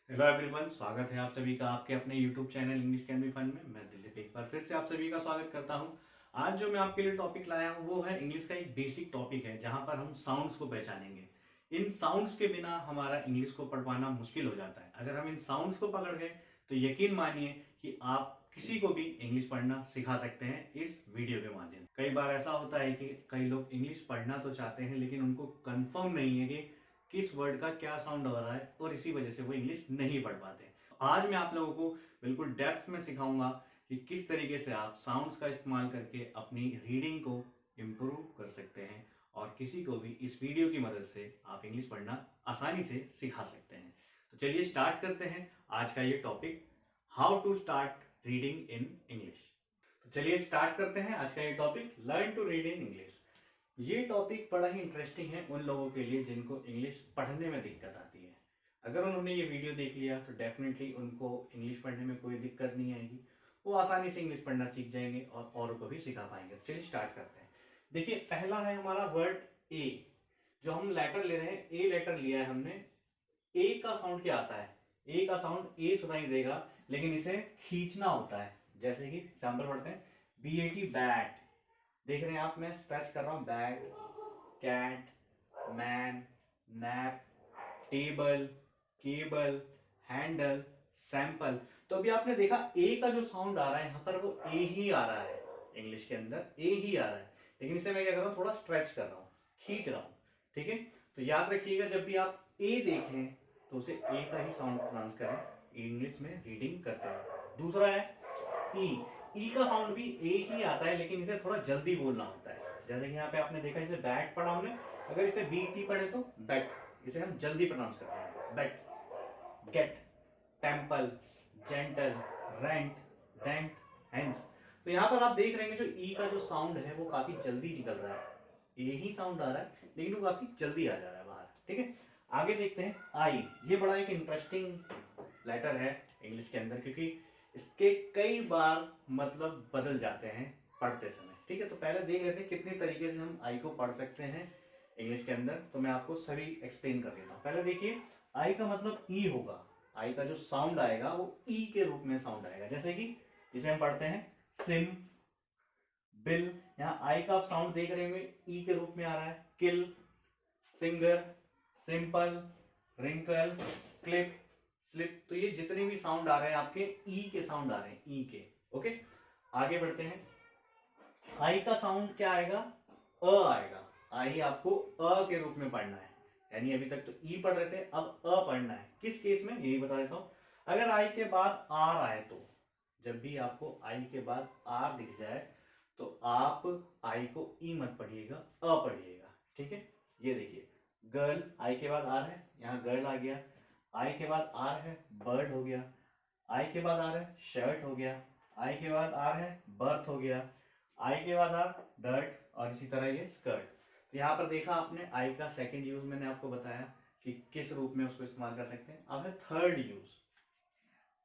Hello everyone, स्वागत है आप सभी का आपके अपने YouTube channel English can be fun में। मैं दिलीप एक बार फिर से आप सभी का स्वागत करता हूं। आज जो मैं आपके लिए टॉपिक लाया हूं वो है इंग्लिश का एक बेसिक टॉपिक है जहां पर हम साउंड्स को पहचानेंगे। इन साउंड्स के बिना हमारा इंग्लिश को पढ़ पाना मुश्किल हो जाता है। अगर हम इन साउंड्स को पकड़ गए तो यकीन मानिए कि आप किसी को भी इंग्लिश पढ़ना सिखा सकते हैं इस वीडियो के माध्यम से। कई बार ऐसा होता है कि कई लोग इंग्लिश पढ़ना तो चाहते हैं लेकिन उनको कंफर्म नहीं है कि किस वर्ड का क्या साउंड हो रहा है और इसी वजह से वो इंग्लिश नहीं पढ़ पाते। आज मैं आप लोगों को बिल्कुल डेप्थ में सिखाऊंगा कि किस तरीके से आप साउंड्स का इस्तेमाल करके अपनी रीडिंग को इम्प्रूव कर सकते हैं और किसी को भी इस वीडियो की मदद से आप इंग्लिश पढ़ना आसानी से सिखा सकते हैं। तो चलिए स्टार्ट करते हैं आज का ये topic, how to start reading in English. तो चलिए स्टार्ट करते हैं आज का ये topic, learn to read in English. ये टॉपिक बड़ा ही इंटरेस्टिंग है उन लोगों के लिए जिनको इंग्लिश पढ़ने में दिक्कत आती है। अगर उन्होंने ये वीडियो देख लिया तो डेफिनेटली उनको इंग्लिश पढ़ने में कोई दिक्कत नहीं आएगी। वो आसानी से इंग्लिश पढ़ना सीख जाएंगे और औरों को भी सिखा पाएंगे। तो चलिए स्टार्ट करते हैं। देखिए, पहला है हमारा वर्ड ए। जो हम लेटर ले रहे हैं, ए लेटर लिया है हमने। ए का साउंड क्या आता है? ए का साउंड ए सुनाई देगा लेकिन इसे खींचना होता है। जैसे कि एग्जाम्पल पढ़ते हैं, बी ए टी बैट। देख रहे हैं आप, मैं स्ट्रेच कर रहा हूं, bat, cat, man, nap, table, cable, handle, sample. तो अभी आपने देखा ए का जो साउंड आ रहा है यहां पर वो ए ही आ रहा है। इंग्लिश के अंदर ए ही आ रहा है लेकिन इसे मैं क्या कर रहा हूं, थोड़ा स्ट्रेच कर रहा हूं, खींच रहा हूं। ठीक है, तो याद रखिएगा जब भी आप ए देखें तो उसे ए का ही साउंड प्रोनाउंस करें इंग्लिश में रीडिंग करते हैं। दूसरा है ई। ई का साउंड भी ए ही आता है लेकिन इसे थोड़ा जल्दी बोलना होता है। जैसे कि यहाँ पे आपने देखा, इसे बैट पढ़ा हमने, अगर इसे बी टी पढ़े तो बैट, इसे हम जल्दी प्रोनाउंस करते हैं, bat. Get, temple, gentle, rent, dent, hens. तो यहाँ पर आप देख रहे हैं जो ई का जो साउंड है वो काफी जल्दी निकल रहा है। ए ही साउंड आ रहा है लेकिन वो काफी जल्दी आ जा रहा है बाहर। ठीक है, आगे देखते हैं आई। ये बड़ा एक इंटरेस्टिंग लेटर है इंग्लिश के अंदर क्योंकि इसके कई बार मतलब बदल जाते हैं पढ़ते समय। ठीक है, तो पहले देख लेते हैं कितने तरीके से हम आई को पढ़ सकते हैं इंग्लिश के अंदर। तो मैं आपको सभी एक्सप्लेन कर देता हूँ। पहले देखिए, आई का मतलब ई होगा। आई का जो साउंड आएगा वो ई के रूप में साउंड आएगा। जैसे कि जिसे हम पढ़ते हैं सिम, बिल। यहाँ आई का आप साउंड देख रहे होंगे, ई के रूप में आ रहा है। Kill, singer, simple, wrinkle, clip, slip. तो ये जितने भी साउंड आ रहे हैं आपके ई के साउंड आ रहे हैं, ई के। ओके, आगे बढ़ते हैं। आई का साउंड क्या आएगा? अ आएगा। आई आपको अ के रूप में पढ़ना है। यानी अभी तक तो ई पढ़ रहे थे, अब अ पढ़ना है। किस केस में यही बता देता हूं। अगर आई के बाद आर आए तो, जब भी आपको आई के बाद आर दिख जाए तो आप आई को ई मत पढ़िएगा, अ पढ़िएगा। ठीक है, ये देखिए, गर्ल, आई के बाद आर है, यहाँ गर्ल आ गया। आई के बाद आर है, बर्ड हो गया। आई के बाद आर है, शर्ट हो गया। आई के बाद आर है, बर्थ हो गया। आई के बाद आर, डर्ट, और इसी तरह ये स्कर्ट। तो यहाँ पर देखा आपने, आई का सेकंड यूज मैंने आपको बताया कि किस रूप में उसको इस्तेमाल कर सकते हैं। अब है थर्ड यूज।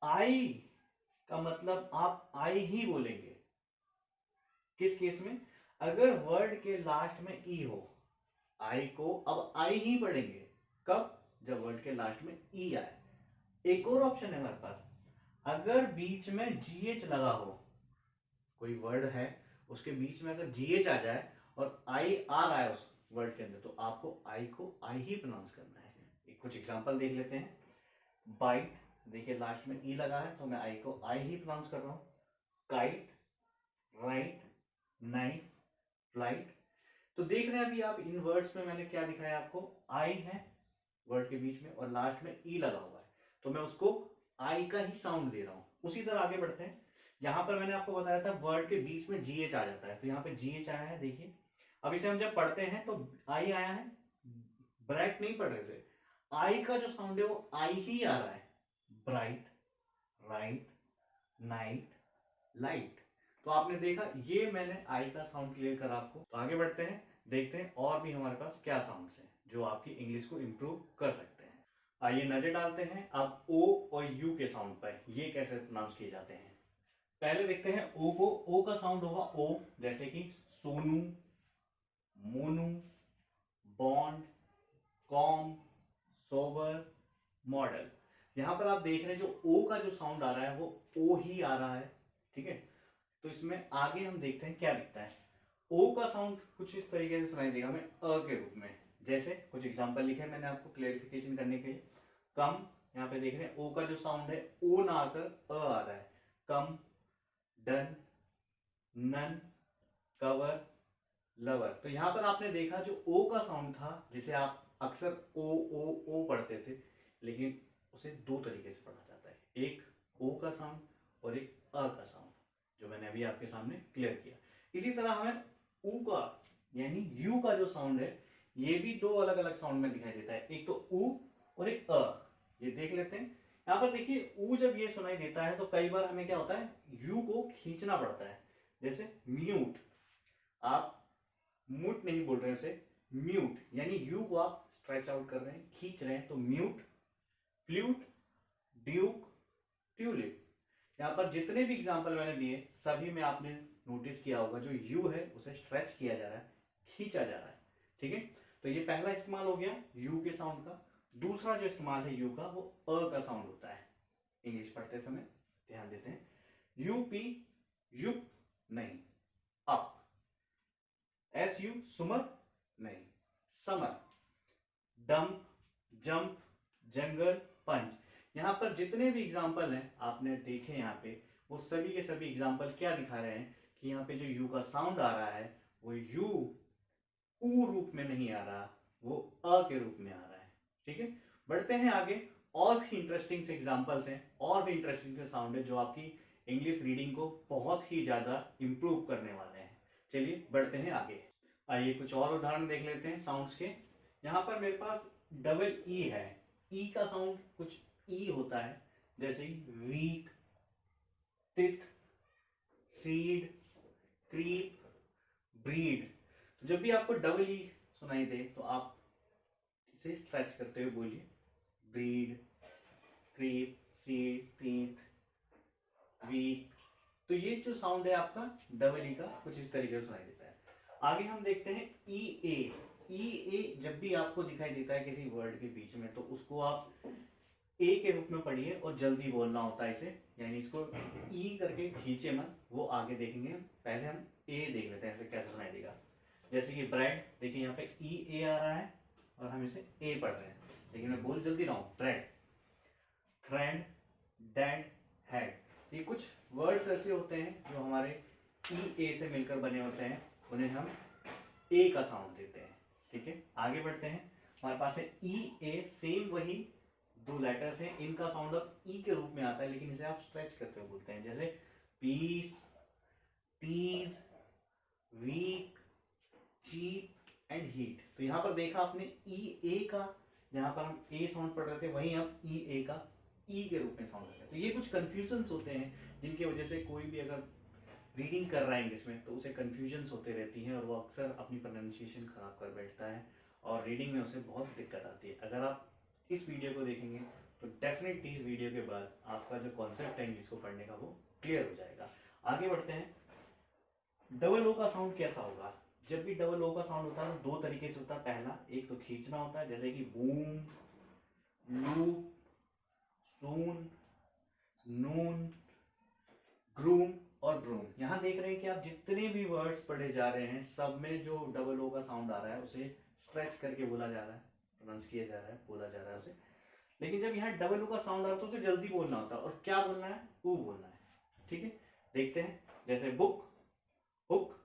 आई का मतलब आप आई ही बोलेंगे। किस केस में? अगर वर्ड के लास्ट में ई हो, आई को अब आई ही पढ़ेंगे। कब? जब वर्ड के लास्ट में ई आए। एक और ऑप्शन है हमारे पास, अगर बीच में जीएच लगा हो, कोई वर्ड है उसके बीच में अगर जीएच आ जाए और आई आर आए उस वर्ड के अंदर, तो आपको आई को आई ही प्रोनाउंस करना है। एक कुछ एग्जांपल देख लेते हैं। बाइट, देखिए लास्ट में ई लगा है तो मैं आई को आई ही प्रोनाउंस कर रहा हूं। Kite, right, knife, flight. तो देख रहे हैं अभी आप इन वर्ड्स में मैंने क्या दिखाया आपको, आई है वर्ड के बीच में और लास्ट में ई लगा हुआ है, तो मैं उसको आई का ही साउंड दे रहा हूं। उसी तरह आगे बढ़ते हैं। यहां पर मैंने आपको बताया था वर्ड के बीच में जीएच आ जाता है, तो यहाँ पे जीएच आया है, देखिए। अब इसे हम जब पढ़ते हैं तो आई आया है, ब्राइट नहीं पढ़ रहे थे। आई का जो साउंड है वो आई ही आ रहा है। Bright, right, night, light. तो आपने देखा, ये मैंने आई का साउंड क्लियर करा आपको। तो आगे बढ़ते हैं, देखते हैं और भी हमारे पास क्या साउंड्स हैं जो आपकी इंग्लिश को इंप्रूव कर सकते हैं। आइए नजर डालते हैं अब ओ और यू के साउंड पर, ये कैसे प्रोनाउंस किए जाते हैं। पहले देखते हैं ओ को। ओ का साउंड होगा ओ, जैसे कि Sonu, Monu, bond, com, sober, model. यहाँ पर आप देख रहे हैं जो ओ का जो साउंड आ रहा है वो ओ ही आ रहा है, ठीक है। तो इसमें आगे हम देखते हैं क्या दिखता है। ओ का साउंड कुछ इस तरीके से सुनाई देगा हमें अ के रूप में। जैसे कुछ एग्जांपल लिखे मैंने आपको क्लेरिफिकेशन करने के लिए। कम, यहाँ पे देख रहे हैं ओ का जो साउंड है ओ ना आकर अ आ रहा है। कम, डन, नन, कवर, लवर। तो यहां पर आपने देखा जो ओ का साउंड था जिसे आप अक्सर ओ पढ़ते थे, लेकिन उसे दो तरीके से पढ़ा जाता है, एक ओ का साउंड और एक अ का साउंड, जो मैंने अभी आपके सामने क्लियर किया। इसी तरह हमें ऊ का यानी यू का जो साउंड है ये भी दो अलग अलग साउंड में दिखाई देता है, एक तो ऊ और एक अ। ये देख लेते हैं। यहाँ पर देखिए ऊ जब ये सुनाई देता है तो कई बार हमें क्या होता है, यू को खींचना पड़ता है। जैसे म्यूट, आप म्यूट नहीं बोल रहे हैं उसे, म्यूट यानी यू को आप स्ट्रेच आउट कर रहे हैं, खींच रहे हैं, तो म्यूट, फ्लूट, ड्यूक, ट्यूलिप। यहाँ पर जितने भी एग्जाम्पल मैंने दिए सभी में आपने नोटिस किया होगा जो यू है उसे स्ट्रेच किया जा रहा है, खींचा जा रहा है, ठीक है। तो ये पहला इस्तेमाल हो गया यू के साउंड का। दूसरा जो इस्तेमाल है यू का वो अ का साउंड होता है। इंग्लिश पढ़ते समय ध्यान देते हैं। यूपी, युप नहीं, अप। एस यू सुमर नहीं, समर। डंप, जंप, जंगल, पंच। यहां पर जितने भी एग्जाम्पल हैं आपने देखे यहाँ पे, वो सभी के सभी एग्जाम्पल क्या दिखा रहे हैं कि यहाँ पे जो यू का साउंड आ रहा है वो यू ऊ रूप में नहीं आ रहा, वो अ के रूप में आ रहा है, ठीक है। बढ़ते हैं आगे। और भी इंटरेस्टिंग से एग्जाम्पल्स हैं और भी इंटरेस्टिंग से साउंड है जो आपकी इंग्लिश रीडिंग को बहुत ही ज्यादा इंप्रूव करने वाले हैं। चलिए बढ़ते हैं आगे। आइए कुछ और उदाहरण देख लेते हैं साउंड्स के। यहाँ पर मेरे पास डबल ई है। ई का साउंड कुछ ई होता है, जैसे वीक, तिथ, सीड, क्रीप, ब्रीड। तो जब भी आपको डबल ई सुनाई दे तो आप इसे स्ट्रेच करते हुए बोलिए, breed, creep, seed, teeth, week. तो ये जो साउंड है आपका डबल ई का कुछ इस तरीके से सुनाई देता है। आगे हम देखते हैं ई ए। ई ए जब भी आपको दिखाई देता है किसी वर्ड के बीच में तो उसको आप ए के रूप में पढ़िए और जल्दी बोलना होता है इसे, यानी इसको ई करके खींचे मत, वो आगे देखेंगे। पहले हम ए देख लेते हैं ऐसे कैसे सुनाई देगा। जैसे कि ब्रेड, देखिए यहाँ पे ई ए आ रहा है और हम इसे ए पढ़ रहे हैं, लेकिन मैं बोल जल्दी रहा हूँ। Bread, thread, dead, head. ये कुछ वर्ड्स ऐसे होते हैं जो हमारे ई ए से मिलकर बने होते हैं, उन्हें हम ए का साउंड देते हैं, ठीक है। आगे बढ़ते हैं। हमारे पास है ई ए, सेम वही दो लेटर्स हैं, इनका साउंड अब ई के रूप में आता है, लेकिन इसे आप स्ट्रेच करते हुए बोलते हैं। जैसे peace, tease, week, cheap and heat. तो यहां पर देखा आपने ई ए का, जहां पर हम ए साउंड पढ़ रहे थे वहीं अब ई ए का ई के रूप में साउंड आता है। तो ये कुछ कंफ्यूजन्स होते हैं जिनकी वजह से कोई भी अगर रीडिंग कर रहा है इंग्लिश में तो उसे कंफ्यूजन्स होते रहती हैं और वो अक्सर अपनी प्रोनाउंसिएशन खराब कर बैठता है और रीडिंग में उसे बहुत दिक्कत आती है। अगर आप इस वीडियो को देखेंगे तो डेफिनेटली इस वीडियो के बाद आपका जो कॉन्सेप्ट है इंग्लिश को पढ़ने का वो क्लियर हो जाएगा। आगे बढ़ते हैं। डबल ओ का साउंड कैसा होगा। जब भी डबल ओ का साउंड होता है तो दो तरीके से होता है। पहला, एक तो खींचना होता है, जैसे कि बूम, लूप, सून, नून, ग्रूम और ब्रूम। यहां देख रहे हैं कि आप जितने भी वर्ड्स पढ़े जा रहे हैं सब में जो डबल ओ का साउंड आ रहा है उसे स्ट्रेच करके बोला जा रहा है, प्रोनाउंस किया जा रहा है, बोला जा रहा है उसे। लेकिन जब यहाँ डबल ओ का साउंड आता है तो उसे जल्दी बोलना होता है, और क्या बोलना है, ऊ बोलना है, ठीक है। देखते हैं, जैसे बुक, हुक,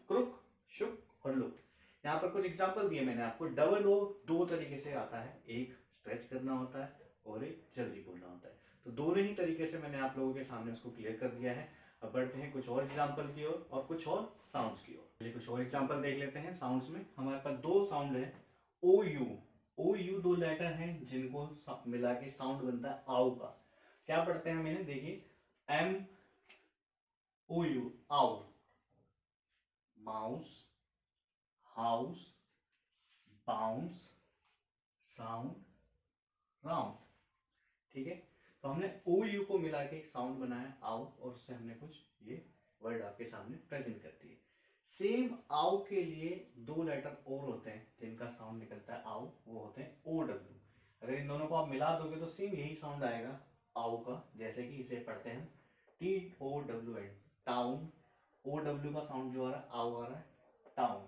क्रुक, शुक और लुक। यहाँ पर कुछ एग्जांपल दिए मैंने आपको। डबल ओ दो तरीके से आता है, एक स्ट्रेच करना होता है और एक जल्दी बोलना होता है। तो दोनों ही तरीके से मैंने आप लोगों के सामने उसको क्लियर कर दिया है। अब बढ़ते हैं कुछ और एग्जांपल की ओर और कुछ और साउंड्स की ओर। चलिए कुछ और एग्जांपल देख लेते हैं साउंड्स में। हमारे पास दो साउंड है, ओ यू। ओ यू दो लेटर हैं जिनको मिला के साउंड बनता है आउ का। क्या पढ़ते हैं मैंने, देखिए एम ओ यू, आउ। Mouse, house, bounce, sound, round, ठीक है। तो हमने ओ यू को मिला के एक साउंड बनाया आउ, और उससे हमने कुछ ये वर्ड आपके सामने प्रेजेंट कर दिए। सेम आउ के लिए दो लेटर और होते हैं जिनका साउंड निकलता है आउ, वो होते हैं ओ डब्ल्यू। अगर इन दोनों को आप मिला दोगे तो सेम यही साउंड आएगा आउ का, जैसे कि इसे पढ़ते हैं TOWN, टाउन। OW का साउंड जो आ रहा है आउ आ रहा है, टाउन।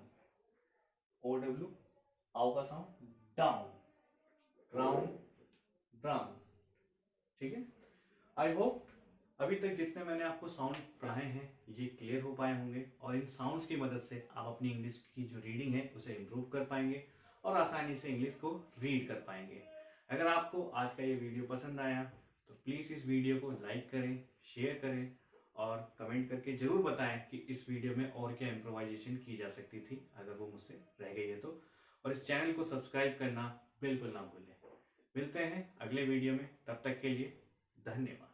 OW आउ का साउंड डाउन, ग्राउंड, ब्राउन। ठीक है, आई होप अभी तक जितने मैंने आपको साउंड पढ़ाए हैं ये क्लियर हो पाए होंगे और इन साउंड्स की मदद से आप अपनी इंग्लिश की जो रीडिंग है उसे इम्प्रूव कर पाएंगे और आसानी से इंग्लिश को रीड कर पाएंगे। अगर आपको आज का ये वीडियो पसंद आया तो प्लीज़ इस वीडियो को लाइक करें, शेयर करें और कमेंट करके ज़रूर बताएं कि इस वीडियो में और क्या इम्प्रोवाइजेशन की जा सकती थी अगर वो मुझसे रह गई है तो। और इस चैनल को सब्सक्राइब करना बिल्कुल ना भूलें। मिलते हैं अगले वीडियो में, तब तक के लिए धन्यवाद।